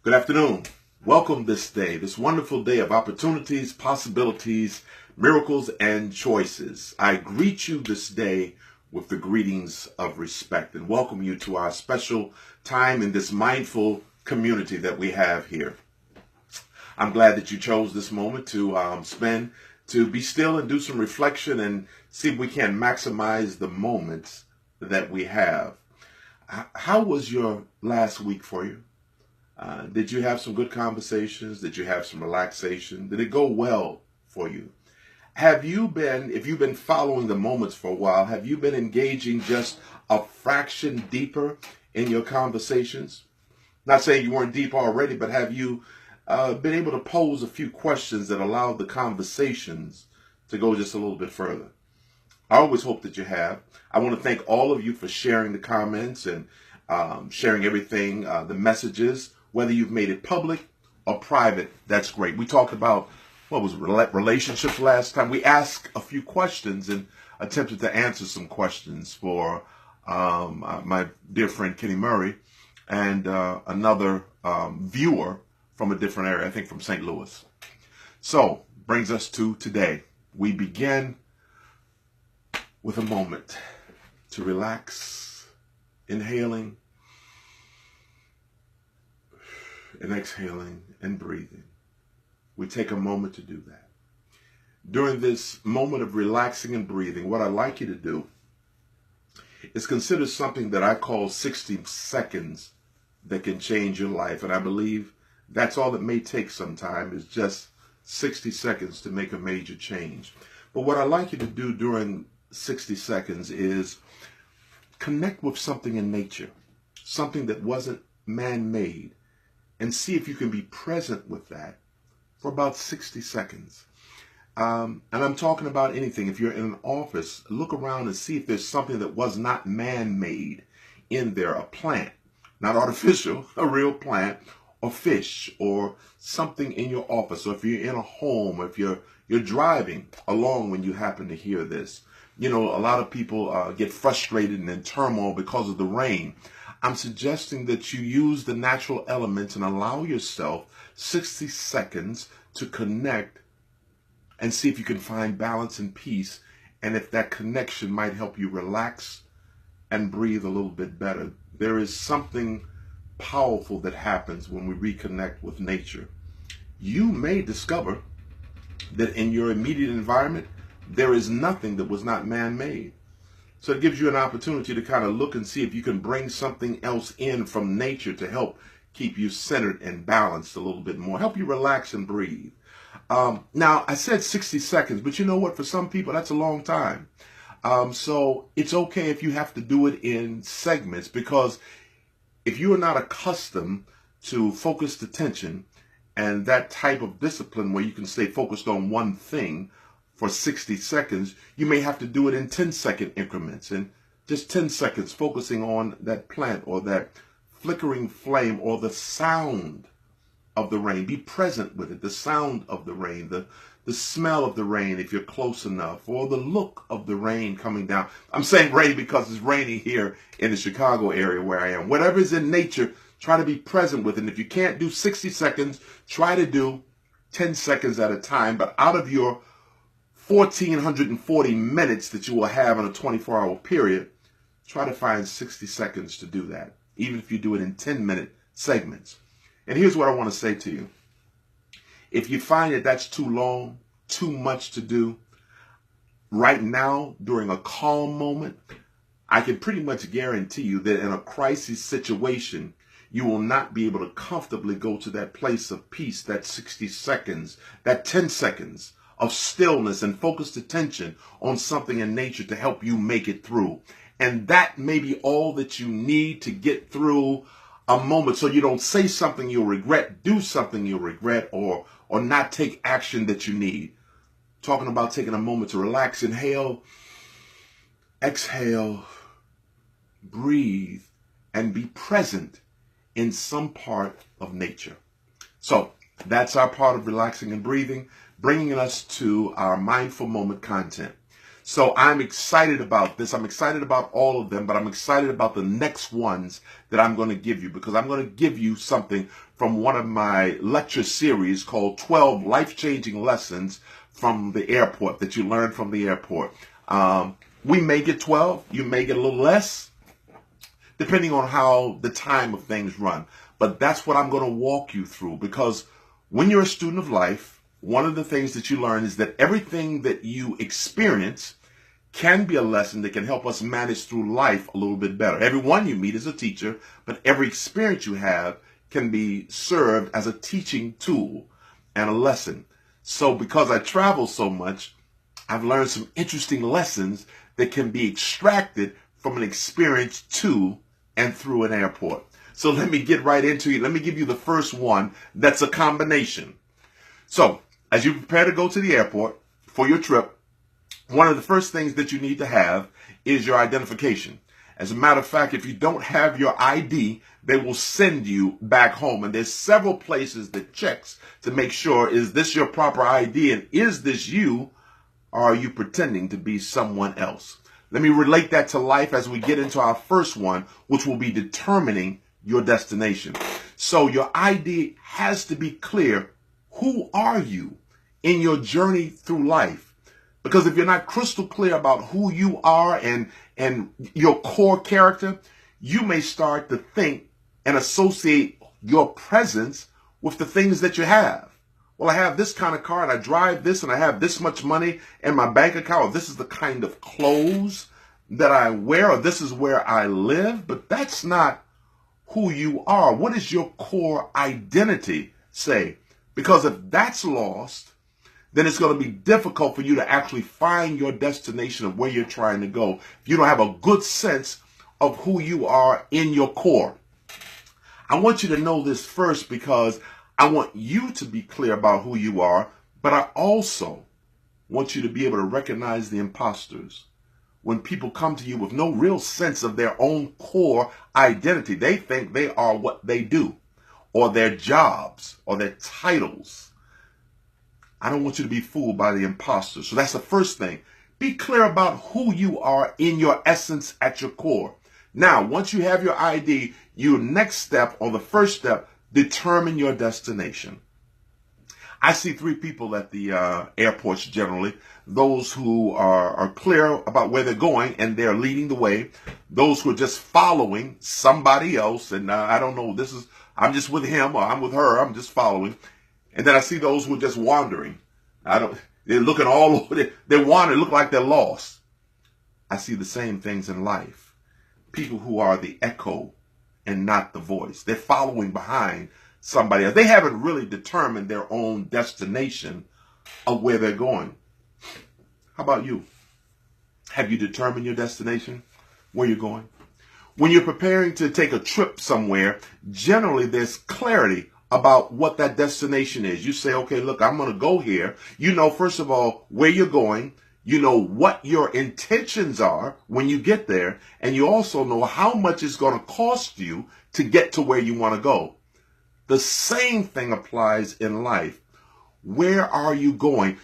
Good afternoon. Welcome this day, this wonderful day of opportunities, possibilities, miracles, and choices. I greet you this day with the greetings of respect and welcome you to our special time in this mindful community that we have here. I'm glad that you chose this moment to spend, to be still and do some reflection and see if we can maximize the moments that we have. How was your last week for you? Did you have some good conversations? Did you have some relaxation? Did it go well for you? If you've been following the moments for a while, have you been engaging just a fraction deeper in your conversations? Not saying you weren't deep already, but have you been able to pose a few questions that allowed the conversations to go just a little bit further? I always hope that you have. I want to thank all of you for sharing the comments and sharing everything, the messages, whether you've made it public or private. That's great. We talked about, relationships last time. We asked a few questions and attempted to answer some questions for my dear friend Kenny Murray and another viewer from a different area, I think from St. Louis. So, brings us to today. We begin with a moment to relax, inhaling and exhaling and breathing. We take a moment to do that. During this moment of relaxing and breathing, what I'd like you to do is consider something that I call 60 seconds that can change your life. And I believe that's all it may take sometime, is just 60 seconds to make a major change. But what I'd like you to do during 60 seconds is connect with something in nature, something that wasn't man-made, and see if you can be present with that for about 60 seconds. And I'm talking about anything. If you're in an office, look around and see if there's something that was not man-made in there, a plant, not artificial, a real plant, or fish, or something in your office, or if you're in a home, or if you're driving along when you happen to hear this. You know, a lot of people get frustrated and in turmoil because of the rain. I'm suggesting that you use the natural elements and allow yourself 60 seconds to connect and see if you can find balance and peace, and if that connection might help you relax and breathe a little bit better. There is something powerful that happens when we reconnect with nature. You may discover that in your immediate environment, there is nothing that was not man-made. So it gives you an opportunity to kind of look and see if you can bring something else in from nature to help keep you centered and balanced a little bit more, help you relax and breathe. Now, I said 60 seconds, but you know what? For some people, that's a long time. So it's okay if you have to do it in segments, because if you are not accustomed to focused attention and that type of discipline where you can stay focused on one thing for 60 seconds, you may have to do it in 10-second increments, and just 10 seconds focusing on that plant or that flickering flame or the sound of the rain. Be present with it, the sound of the rain, the smell of the rain if you're close enough, or the look of the rain coming down. I'm saying rain because it's raining here in the Chicago area where I am. Whatever is in nature, try to be present with it. And if you can't do 60 seconds, try to do 10 seconds at a time, but out of your 1,440 minutes that you will have in a 24-hour period, try to find 60 seconds to do that, even if you do it in 10-minute segments. And here's what I want to say to you. If you find that that's too long, too much to do, right now, during a calm moment, I can pretty much guarantee you that in a crisis situation, you will not be able to comfortably go to that place of peace, that 60 seconds, that 10 seconds of stillness and focused attention on something in nature to help you make it through. And that may be all that you need to get through a moment, so you don't say something you'll regret, do something you'll regret, or not take action that you need. Talking about taking a moment to relax, inhale, exhale, breathe, and be present in some part of nature. So that's our part of relaxing and breathing, bringing us to our mindful moment content. So I'm excited about this. I'm excited about all of them, but I'm excited about the next ones that I'm going to give you, because I'm going to give you something from one of my lecture series called 12 Life-Changing Lessons from the Airport that you learned from the airport. We may get 12. You may get a little less, depending on how the time of things run. But that's what I'm going to walk you through, because when you're a student of life, one of the things that you learn is that everything that you experience can be a lesson that can help us manage through life a little bit better. Everyone you meet is a teacher, but every experience you have can be served as a teaching tool and a lesson. So because I travel so much, I've learned some interesting lessons that can be extracted from an experience to and through an airport. So let me get right into it. Let me give you the first one that's a combination. So as you prepare to go to the airport for your trip, one of the first things that you need to have is your identification. As a matter of fact, if you don't have your ID, they will send you back home. And there's several places that checks to make sure, is this your proper ID? And is this you? Or are you pretending to be someone else? Let me relate that to life as we get into our first one, which will be determining your destination. So your ID has to be clear. Who are you in your journey through life? Because if you're not crystal clear about who you are and your core character, you may start to think and associate your presence with the things that you have. Well, I have this kind of car and I drive this and I have this much money in my bank account, or this is the kind of clothes that I wear, or this is where I live. But that's not who you are. What does your core identity say? Because if that's lost, then it's going to be difficult for you to actually find your destination of where you're trying to go if you don't have a good sense of who you are in your core. I want you to know this first, because I want you to be clear about who you are, but I also want you to be able to recognize the imposters. When people come to you with no real sense of their own core identity, they think they are what they do, or their jobs, or their titles. I don't want you to be fooled by the imposters. So that's the first thing. Be clear about who you are in your essence at your core. Now, once you have your ID, your next step, or the first step, determine your destination. I see three people at the airports generally. Those who are clear about where they're going and they're leading the way. Those who are just following somebody else, and I don't know, I'm just with him or I'm with her, I'm just following. And then I see those who are just wandering. They're looking all over. They wander, look like they're lost. I see the same things in life. People who are the echo and not the voice. They're following behind somebody else. They haven't really determined their own destination of where they're going. How about you? Have you determined your destination, where you're going? When you're preparing to take a trip somewhere, generally there's clarity about what that destination is. You say, okay, look, I'm going to go here. You know, first of all, where you're going. You know what your intentions are when you get there. And you also know how much it's going to cost you to get to where you want to go. The same thing applies in life. Where are you going?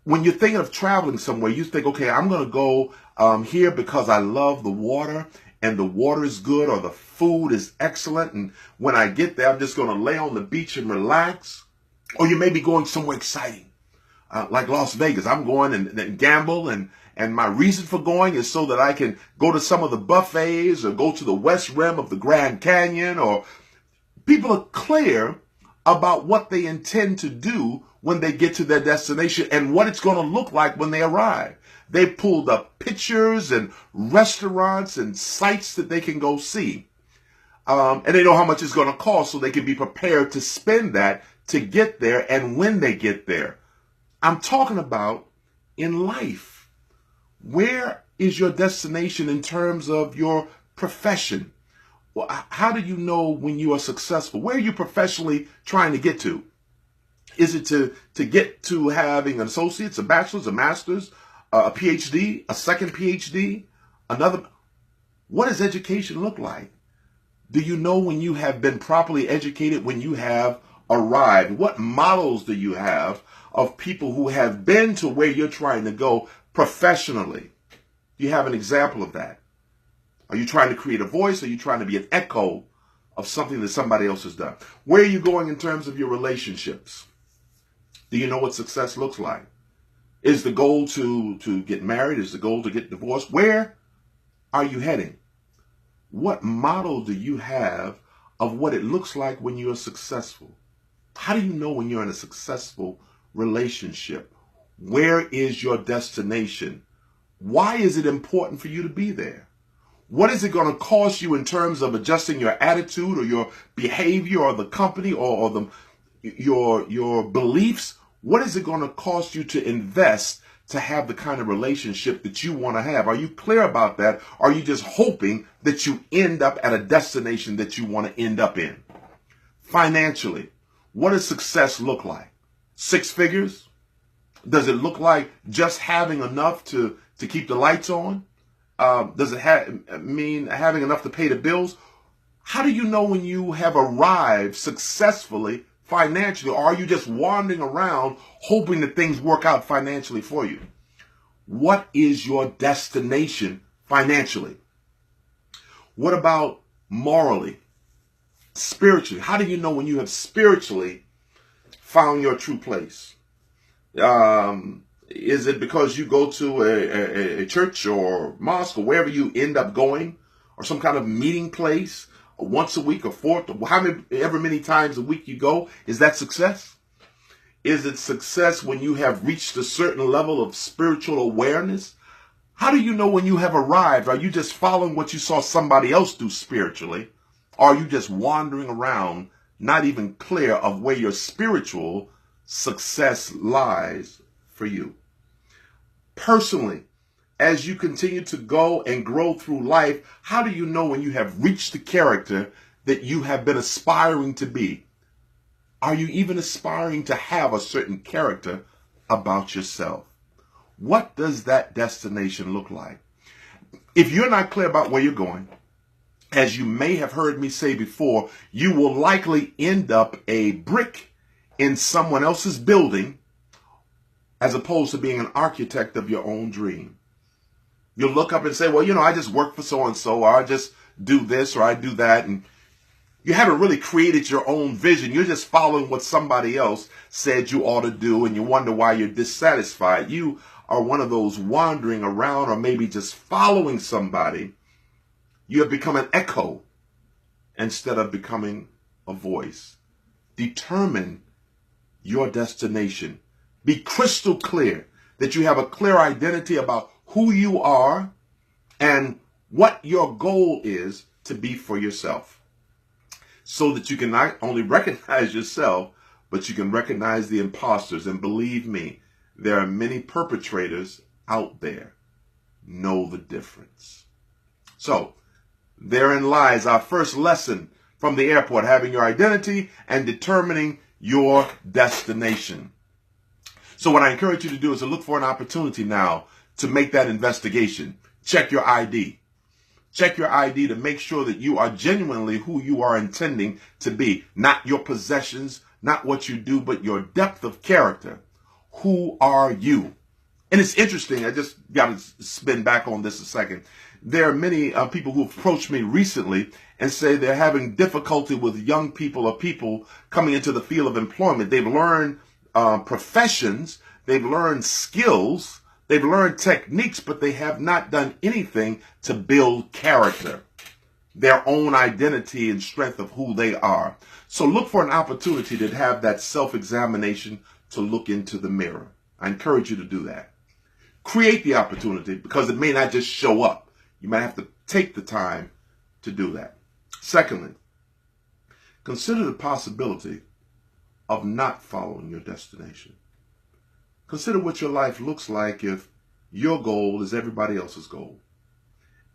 When you're thinking of traveling somewhere, you think, okay, I'm going to go here because I love the water and the water is good, or the food is excellent, and when I get there, I'm just going to lay on the beach and relax. Or you may be going somewhere exciting, like Las Vegas. I'm going and gamble, and my reason for going is so that I can go to some of the buffets or go to the west rim of the Grand Canyon. Or people are clear about what they intend to do when they get to their destination and what it's going to look like when they arrive. They pulled up pictures and restaurants and sites that they can go see. And they know how much it's going to cost, so they can be prepared to spend that to get there and when they get there. I'm talking about in life. Where is your destination in terms of your profession? Well, how do you know when you are successful? Where are you professionally trying to get to? Is it to get to having an associate's, a bachelor's, a master's, a PhD, a second PhD, another? What does education look like? Do you know when you have been properly educated, when you have arrived? What models do you have of people who have been to where you're trying to go, Professionally, do you have an example of that? Are you trying to create a voice? Or are you trying to be an echo of something that somebody else has done? Where are you going in terms of your relationships? Do you know what success looks like? Is the goal to get married? Is the goal to get divorced? Where are you heading? What model do you have of what it looks like when you're successful? How do you know when you're in a successful relationship? Where is your destination? Why is it important for you to be there? What is it going to cost you in terms of adjusting your attitude or your behavior or the company or your beliefs? What is it going to cost you to invest to have the kind of relationship that you want to have? Are you clear about that? Or are you just hoping that you end up at a destination that you want to end up in? Financially, what does success look like? 6 figures? Does it look like just having enough to keep the lights on? Does it mean having enough to pay the bills? How do you know when you have arrived successfully financially? Or are you just wandering around hoping that things work out financially for you? What is your destination financially? What about morally, spiritually? How do you know when you have spiritually found your true place? Is it because you go to a church or mosque or wherever you end up going, or some kind of meeting place once a week or however many times a week you go? Is that success? Is it success when you have reached a certain level of spiritual awareness? How do you know when you have arrived? Are you just following what you saw somebody else do spiritually? Or are you just wandering around, not even clear of where your spiritual success lies for you? Personally, as you continue to go and grow through life, how do you know when you have reached the character that you have been aspiring to be? Are you even aspiring to have a certain character about yourself? What does that destination look like? If you're not clear about where you're going, as you may have heard me say before, you will likely end up a brick in someone else's building as opposed to being an architect of your own dream. You'll look up and say, well, I just work for so-and-so, or I just do this, or I do that. And you haven't really created your own vision. You're just following what somebody else said you ought to do, and you wonder why you're dissatisfied. You are one of those wandering around, or maybe just following somebody. You have become an echo instead of becoming a voice. Determine your destination. Be crystal clear that you have a clear identity about who you are and what your goal is to be for yourself, so that you can not only recognize yourself, but you can recognize the imposters. And believe me, there are many perpetrators out there. Know the difference. So therein lies our first lesson from the airport: having your identity and determining your destination. So what I encourage you to do is to look for an opportunity now to make that investigation. Check your ID. Check your ID to make sure that you are genuinely who you are intending to be. Not your possessions, not what you do, but your depth of character. Who are you? And it's interesting. I just got to spin back on this a second. There are many people who have approached me recently and say they're having difficulty with young people or people coming into the field of employment. They've learned professions, they've learned skills, they've learned techniques, but they have not done anything to build character, their own identity and strength of who they are. So look for an opportunity to have that self-examination, to look into the mirror. I encourage you to do that. Create the opportunity, because it may not just show up. You might have to take the time to do that. Secondly, consider the possibility of not following your destination. Consider what your life looks like if your goal is everybody else's goal,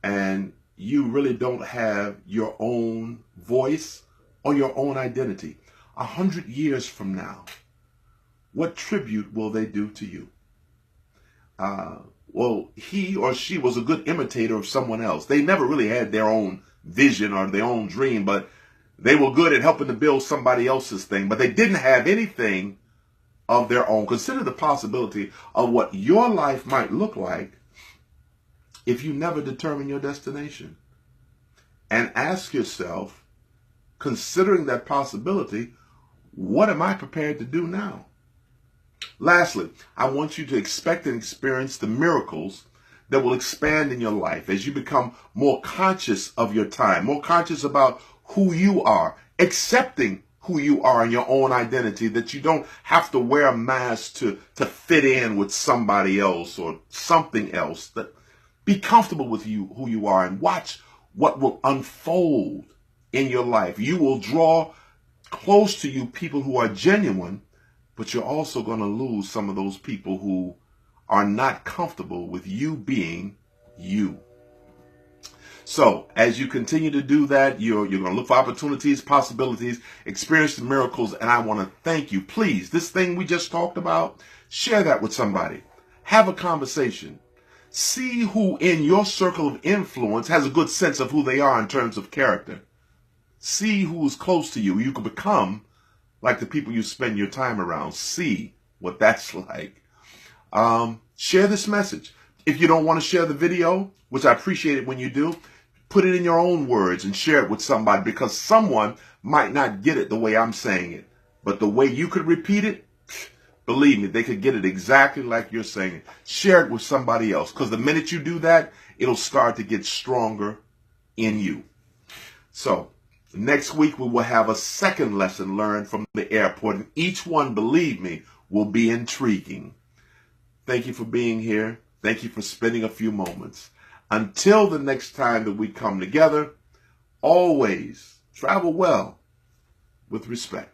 and you really don't have your own voice or your own identity. 100 years from now, what tribute will they do to you? Well, he or she was a good imitator of someone else. They never really had their own vision or their own dream, but they were good at helping to build somebody else's thing. But they didn't have anything of their own. Consider the possibility of what your life might look like if you never determine your destination. And ask yourself, considering that possibility, what am I prepared to do now? Lastly, I want you to expect and experience the miracles that will expand in your life as you become more conscious of your time, more conscious about who you are, accepting who you are and your own identity, that you don't have to wear a mask to fit in with somebody else or something else. That be comfortable with who you are, and watch what will unfold in your life. You will draw close to you people who are genuine, but you're also going to lose some of those people who are not comfortable with you being you. So as you continue to do that, you're going to look for opportunities, possibilities, experience the miracles, and I want to thank you. Please, this thing we just talked about, share that with somebody. Have a conversation. See who in your circle of influence has a good sense of who they are in terms of character. See who is close to you. You can become like the people you spend your time around. See what that's like. Share this message. If you don't want to share the video, which I appreciate it when you do, put it in your own words and share it with somebody, because someone might not get it the way I'm saying it. But the way you could repeat it, believe me, they could get it exactly like you're saying it. Share it with somebody else, because the minute you do that, it'll start to get stronger in you. So next week, we will have a second lesson learned from the airport, and each one, believe me, will be intriguing. Thank you for being here. Thank you for spending a few moments. Until the next time that we come together, always travel well with respect.